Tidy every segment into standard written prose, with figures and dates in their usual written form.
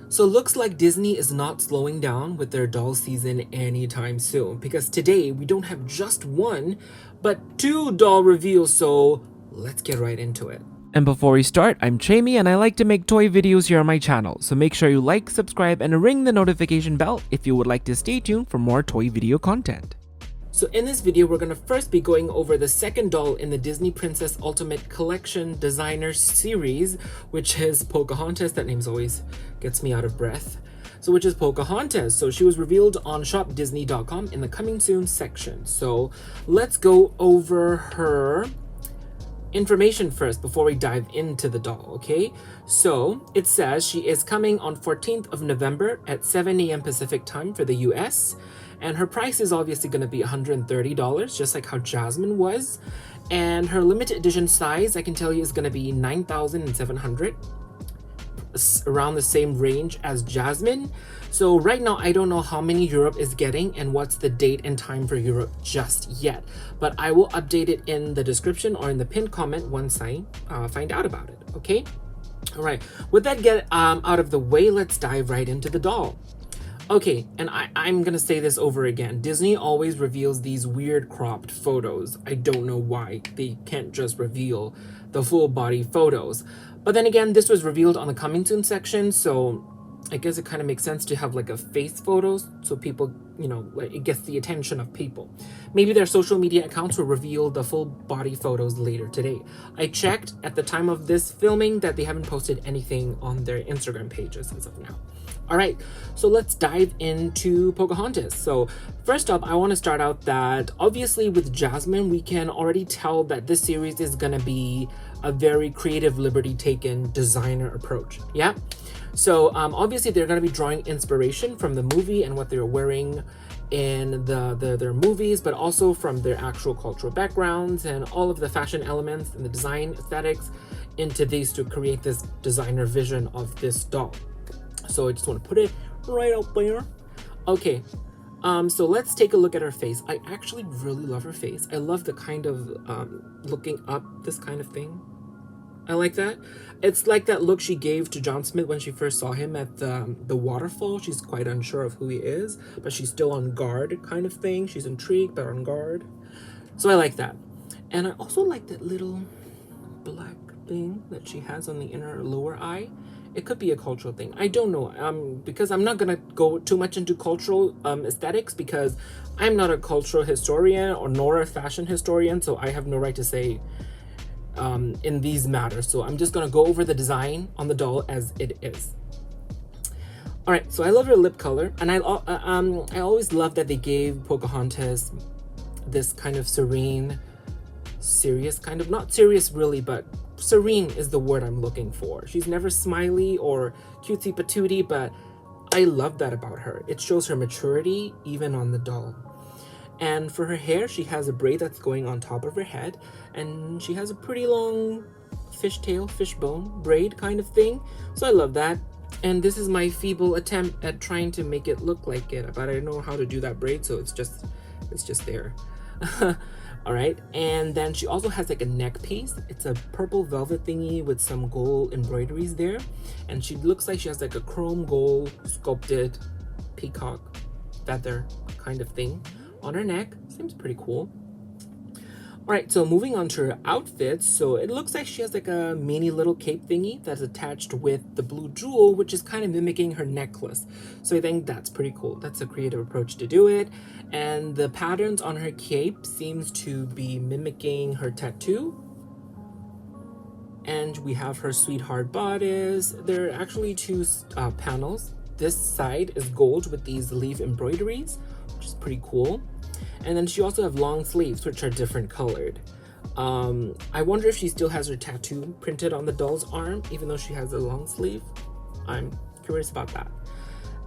So looks like Disney is not slowing down with their doll season anytime soon, because today we don't have just one, but two doll reveals, so let's get right into it. And before we start, I'm Chaymie and I like to make toy videos here on my channel, so make sure you like, subscribe, and ring the notification bell if you would like to stay tuned for more toy video content. So in this video, we're going to first be going over the second doll in the Disney Princess Ultimate Collection Designer Series, which is Pocahontas. That name's always gets me out of breath. So which is Pocahontas. So she was revealed on shopDisney.com in the coming soon section. So let's go over her information first before we dive into the doll, okay? So it says she is coming on 14th of November at 7 a.m. Pacific time for the US. And her price is obviously going to be $130, just like how Jasmine was. And her limited edition size, I can tell you, is going to be 9,700, around the same range as Jasmine. So right now, I don't know how many Europe is getting and what's the date and time for Europe just yet. But I will update it in the description or in the pinned comment once I find out about it, okay? All right, with that get out of the way, let's dive right into the doll. Okay, and I'm gonna say this over again. Disney always reveals these weird cropped photos. I don't know why they can't just reveal the full body photos. But then again, this was revealed on the coming soon section, so I guess it kind of makes sense to have like a face photos so people, you know, like it gets the attention of people. Maybe their social media accounts will reveal the full body photos later today. I checked at the time of this filming that they haven't posted anything on their Instagram pages as of now. All right, so let's dive into Pocahontas. So first up, I want to start out that obviously with Jasmine, we can already tell that this series is going to be a very creative liberty taken designer approach. Yeah. So obviously they're going to be drawing inspiration from the movie and what they're wearing in their movies, but also from their actual cultural backgrounds and all of the fashion elements and the design aesthetics into these to create this designer vision of this doll. So I just want to put it right out there. Okay, so let's take a look at her face. I actually really love her face. I love the kind of looking up, this kind of thing. I like that. It's like that look she gave to John Smith when she first saw him at the waterfall. She's quite unsure of who he is, but she's still on guard kind of thing. She's intrigued, but on guard. So I like that. And I also like that little black thing that she has on the inner lower eye. It could be a cultural thing. I don't know, because I'm not gonna go too much into cultural aesthetics because I'm not a cultural historian or nor a fashion historian, so I have no right to say in these matters. So I'm just gonna go over the design on the doll as it is. All right, so I love her lip color, and I always love that they gave Pocahontas this kind of serene, serious kind of, not serious really, but serene is the word I'm looking for. She's never smiley or cutesy patootie, but I love that about her. It shows her maturity even on the doll. And for her hair, she has a braid that's going on top of her head, and she has a pretty long fishtail, fishbone braid kind of thing. So I love that. And this is my feeble attempt at trying to make it look like it, but I don't know how to do that braid, so it's just there. All right, and then she also has like a neck piece. It's a purple velvet thingy with some gold embroideries there, and she looks like she has like a chrome gold sculpted peacock feather kind of thing on her neck. Seems pretty cool. All right, so moving on to her outfits. So it looks like she has like a mini little cape thingy that's attached with the blue jewel, which is kind of mimicking her necklace. So I think that's pretty cool. That's a creative approach to do it. And the patterns on her cape seems to be mimicking her tattoo. And we have her sweetheart bodice. There are actually two panels. This side is gold with these leaf embroideries, which is pretty cool. And then she also have long sleeves, which are different colored. I wonder if she still has her tattoo printed on the doll's arm, even though she has a long sleeve. I'm curious about that.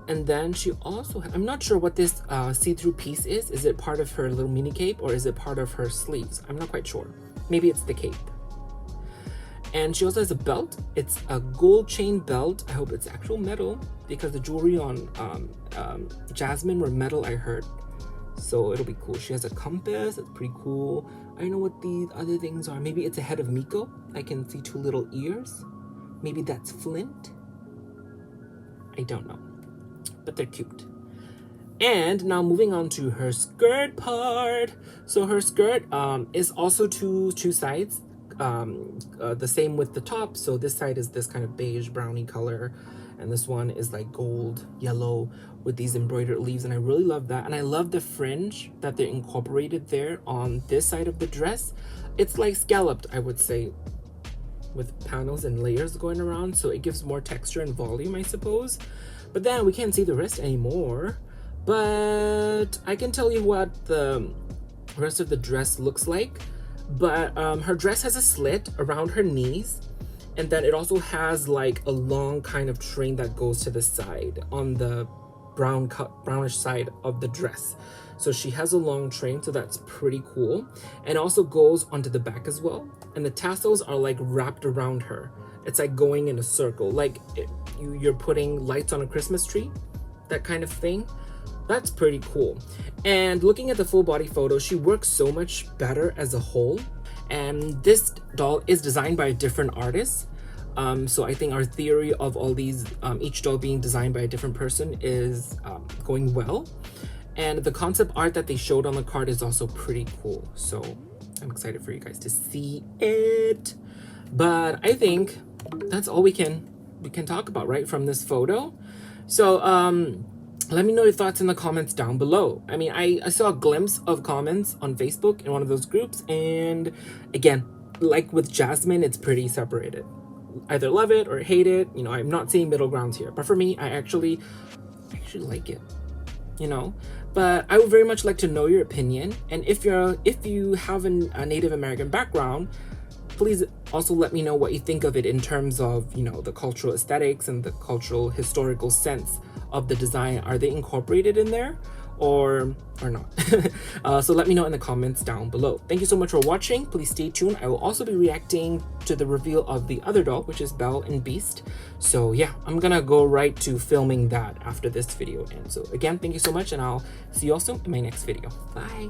And then she also, I'm not sure what this see-through piece is. Is it part of her little mini cape or is it part of her sleeves? I'm not quite sure. Maybe it's the cape. And she also has a belt. It's a gold chain belt. I hope it's actual metal because the jewelry on Jasmine were metal, I heard. So it'll be cool. She has a compass. It's pretty cool. I don't know what these other things are. Maybe it's a head of Miko. I can see two little ears. Maybe that's Flint. I don't know, but they're cute. And now moving on to her skirt part. So her skirt is also two sides, the same with the top. So this side is this kind of beige brownie color, and this one is like gold yellow with these embroidered leaves, and I really love that. And I love the fringe that they incorporated there on this side of the dress. It's like scalloped, I would say, with panels and layers going around, so it gives more texture and volume, I suppose. But then we can't see the rest anymore, but I can tell you what the rest of the dress looks like. But her dress has a slit around her knees, and then it also has like a long kind of train that goes to the side on the brownish side of the dress. So she has a long train, so that's pretty cool. And also goes onto the back as well. And the tassels are like wrapped around her. It's like going in a circle, like you're putting lights on a Christmas tree, that kind of thing. That's pretty cool. And looking at the full body photo, she works so much better as a whole. And this doll is designed by a different artist. So I think our theory of all these, each doll being designed by a different person is going well. And the concept art that they showed on the card is also pretty cool. So I'm excited for you guys to see it. But I think that's all we can talk about, right, from this photo. So let me know your thoughts in the comments down below. I mean, I saw a glimpse of comments on Facebook in one of those groups, and again, like with Jasmine, it's pretty separated. Either love it or hate it. You know, I'm not seeing middle grounds here. But for me, I actually like it, you know. But I would very much like to know your opinion. And if you have a Native American background, please also let me know what you think of it in terms of, you know, the cultural aesthetics and the cultural historical sense of the design. Are they incorporated in there or not? So let me know in the comments down below. Thank you so much for watching. Please stay tuned. I will also be reacting to the reveal of the other doll, which is Belle and Beast. So yeah, I'm gonna go right to filming that after this video ends. So again, thank you so much, and I'll see you all soon in my next video. Bye.